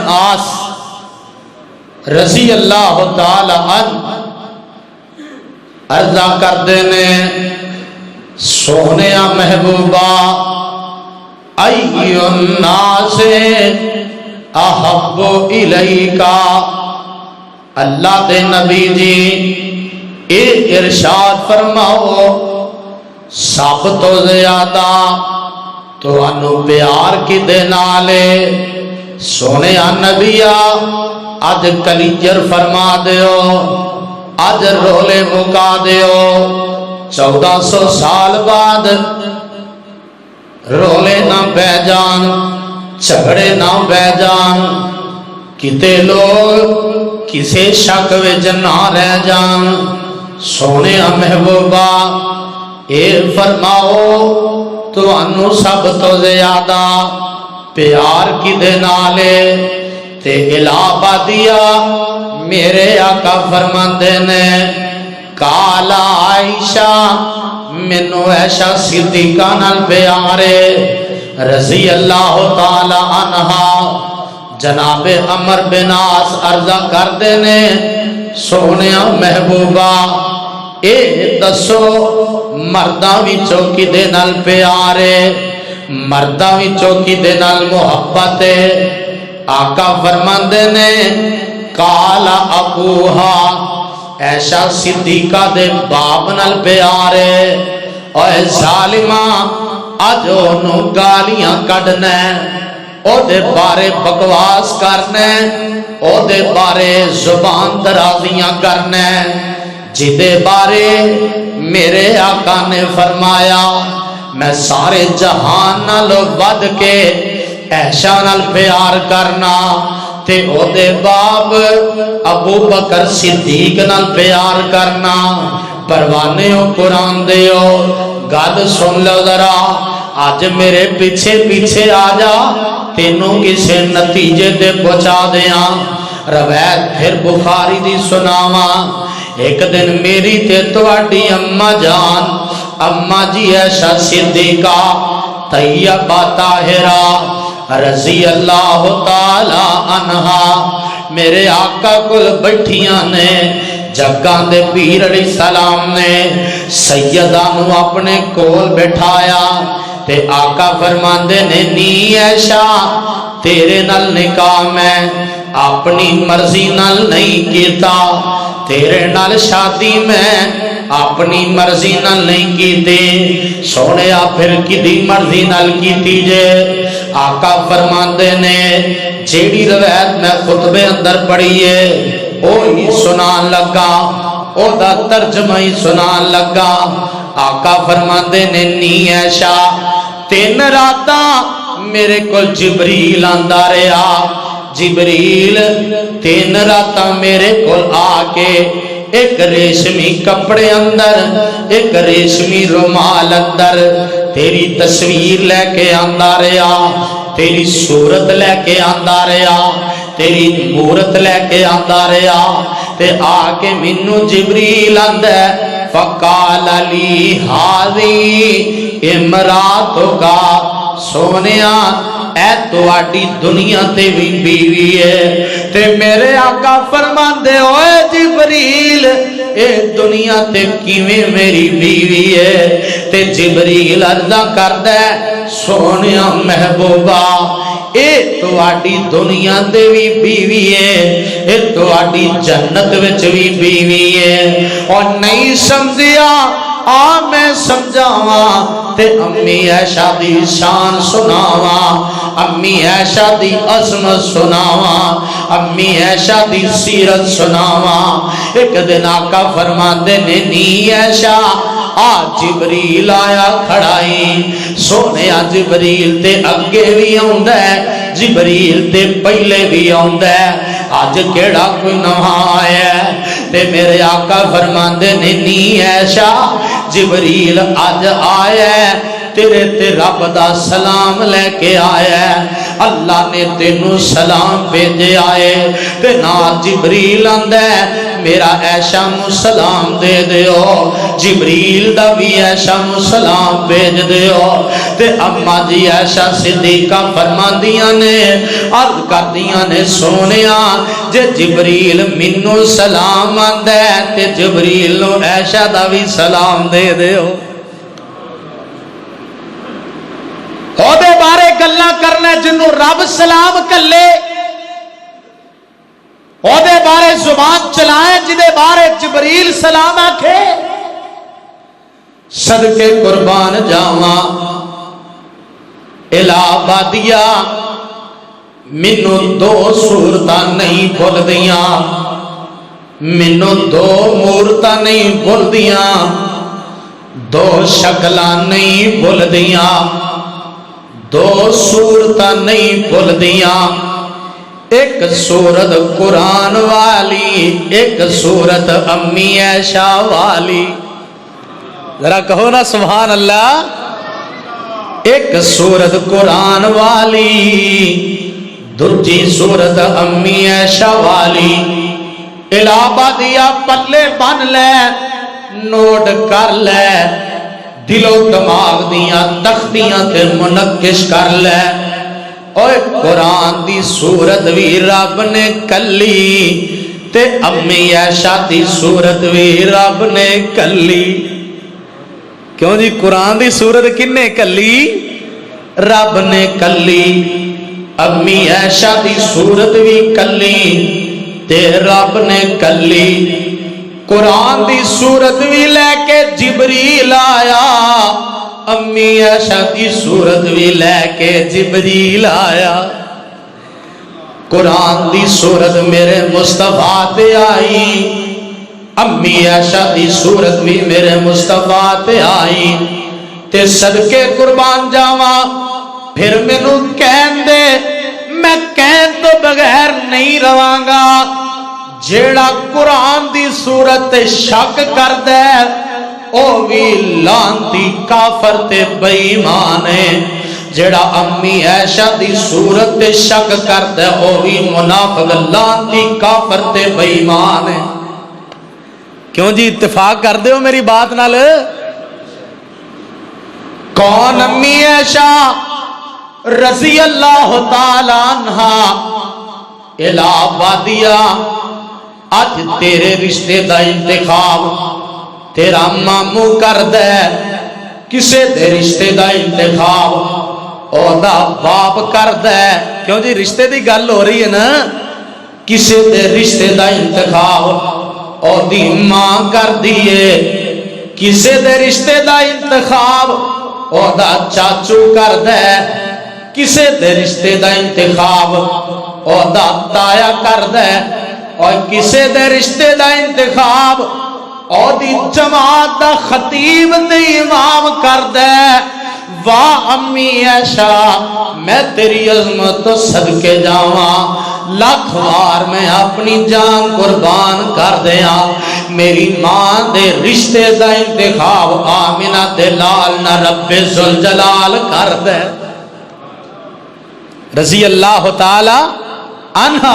آس رضی اللہ تعالی عنہ عرضہ کردے نے سونیا محبوبہ ای الناس احب الیکا، اللہ دے نبی جی اے ارشاد فرماؤ سب تو زیادہ تو انو پیار کی دے نالے سونے نبیا اج کلیجر فرما دیو، اج رولے مکا دیو، 1400 سال بعد رولے نہ بہ جان، جھگڑے نہ بہ جان، کتے لوگ کسے شک وچ نہ رہ جان۔ سونے محبوبہ اے فرماؤ تو انو سب تو زیادہ پیار کی دے نالے تے الہ دیا میرے آقا فرماندے نے کالا عائشہ منو عائشہ صدیقہ نال پیارے رضی اللہ تعالی عنہا۔ جناب عمر بن عاص عرضہ کردے نے سونیا محبوبہ اے دسو مرداں وچوں کدے نال پیارے، مرداں وچوں کدے نال محبت ہے؟ آقا فرماندے نے کالا ابوہا عائشہ صدیقہ دے باپ نال پیارے۔ اوے ظالمہ اج اونوں گالیاں کڈنا، او دے بارے بکواس کرنا، او دے بارے زبان درازیاں کرنا، جدے بارے میرے آقا نے فرمایا میں سارے جہان نالو ود کے عائشہ نال پیار کرنا تے او دے باپ ابو بکر صدیق نال پیار کرنا۔ پروانے ہو قرآن دیو گل سن لو ذرا، آج میرے پیچھے پیچھے آ جا تینوں کسے نتیجے دے پہنچا دیاں۔ روایت پھر بخاری دی سناواں، ایک دن میری تے تواڈی اماں جان اماں جی عائشہ صدیقہ طیبہ طاہرہ رضی اللہ تعالی عنہا میرے آقا کل بیٹھیاں نے، جگاں دے پیر علیہ السلام نے سیدہ نو اپنے کول بٹھایا تے آقا فرماندے نے نی عائشہ تیرے نال نکاح میں اپنی مرضی نال نہیں کیتا، تیرے نال شادی میں اپنی مرضی نال نہیں کیتی، سونیا پھر کدی مرضی نال کیتی جے؟ آقا فرماندے نے جیڑی روایت میں خطبے اندر پڑھی ہے اوہی سنان لگا، او دا ترجمہ ہی سنان لگا۔ آقا فرماندے نے نی عائشہ 3 راتاں میرے کول جبریل آندا رہیا، جبریل 3 راتاں میرے کول آ کے ایک ریشمی کپڑے اندر ایک ریشمی رومال اندر تیری تصویر لے کے آندا رہیا، تیری صورت لے کے آندا رہیا، تیری مورت لے کے آندا رہیا تے آ کے مینوں جبریل آندا فقال لی ہاذی امراتکا، سونیا اے تواڈی دنیا تے بھی بیوی ہے تے میرے آقا فرماندے اوے جبریل اے دنیا تے کیویں میری بیوی ہے؟ تے جبریل عرضہ کردا ہے سونیا محبوبہ اے تواڈی دنیا تے بھی بیوی ہے، اے تواڈی جنت وچ بھی بیوی ہے۔ اور نہیں سمجھیا آ میں سمجھاواں تے امی عائشہ دی شان سناواں، امی عائشہ دی عظمت سناواں، امی عائشہ دی سیرت سناواں۔ ایک دن آقا فرماندے نے نی عائشہ آ جبریل آیا کھڑائی، سونے جبریل تے اگے بھی آندا ہے، جبریل تے پہلے بھی آندا ہے، آج کیڑا کوئی نواں آیا ہے تے میرے آقا فرماندے نے نی عائشہ جبریل آج آیا ہے تیرے تے رب دا سلام لے کے آیا ہے، اللہ نے تینوں سلام بھیجے آئے تے نال جبریل آندا ہے میرا ایشا سلام دے دیو، جبریل دا بھی ایشا سلام بھیج دیو۔ تے اما جی ایشا صدیقہ فرماندیاں نے، عرض کردیاں نے سونیا جے جبریل منو سلام آندے تے جبریل نو ایشا دا بھی سلام دے دیو۔ او دے بارے گلاں کرنے جنوں رب سلام کلے، او دے بارے زبان چلائیں جدے بارے جبریل سلام آکھے۔ صدقے قربان جاواں الہ آبادیہ منو دو صورتاں نہیں بھول دیاں، منو دو مورتاں نہیں بھول دیاں، دو شکلاں نہیں بھول دیاں، دو صورتاں نہیں بھول دیاں، ایک صورت قرآن والی، ایک صورت امی عائشہ والی۔ ذرا کہو نا سبحان اللہ۔ ایک صورت قرآن والی، دوجی صورت امی عائشہ والی۔ الہ آبادیہ پلے بن لے، نوٹ کر لے، دل و دماغ دیاں تختیاں تے منقش کر لے۔ اوے قرآن دی صورت بھی رب نے کلی تے امی عائشہ دی صورت بھی رب نے کلی۔ کیوں جی قرآن دی صورت کنے کلی؟ رب نے کلی۔ امی عائشہ دی صورت بھی کلی تے رب نے کلی۔ قرآن دی صورت بھی لے کے جبریل آیا، امی عائشہ دی صورت بھی لے کے جبریل آیا۔ قرآن دی صورت میرے مصطفیٰ تے آئی، امی عائشہ دی صورت بھی میرے مصطفیٰ تے آئی۔ تے صدقے قربان جاواں پھر مینوں کہن دے، میں کہن تو بغیر نہیں رواں گا۔ جیڑا قرآن دی صورت شک کر دے او بھی لانتی کافر تے بے ایمان ہے، جیڑا امی عائشہ دی صورت شک کر دے او بھی منافق لانتی کافر تے بے ایمان ہے۔ کیوں جی اتفاق کر دے ہو میری بات نال؟ کون امی عائشہ رضی اللہ تعالیٰ عنہا؟ الہ آبادیہ اج تیرے رشتے دا انتخاب تیرا ماموں کر دے، کسے دے رشتے دا انتخاب او دا باپ کر دے۔ کیوں جی رشتے دی گل ہو رہی ہے نا؟ کسے دے رشتے دا انتخاب او دی ماں کر دیے، کسے دے رشتے دا انتخاب او دا چاچو کر دے، کسے دے رشتے دا انتخاب او دا تایا کر دے، اور کسے دے رشتے دا انتخاب او دی جماعت دا خطیب دے امام کر دے۔ واہ امی عائشہ میں تیری عظمت صدقے جاواں، لاکھ بار میں اپنی جان قربان کر دیاں، میری ماں دے رشتے دا انتخاب آمنہ دے لال نہ رب ذوالجلال کر دے رضی اللہ تعالی عنہ۔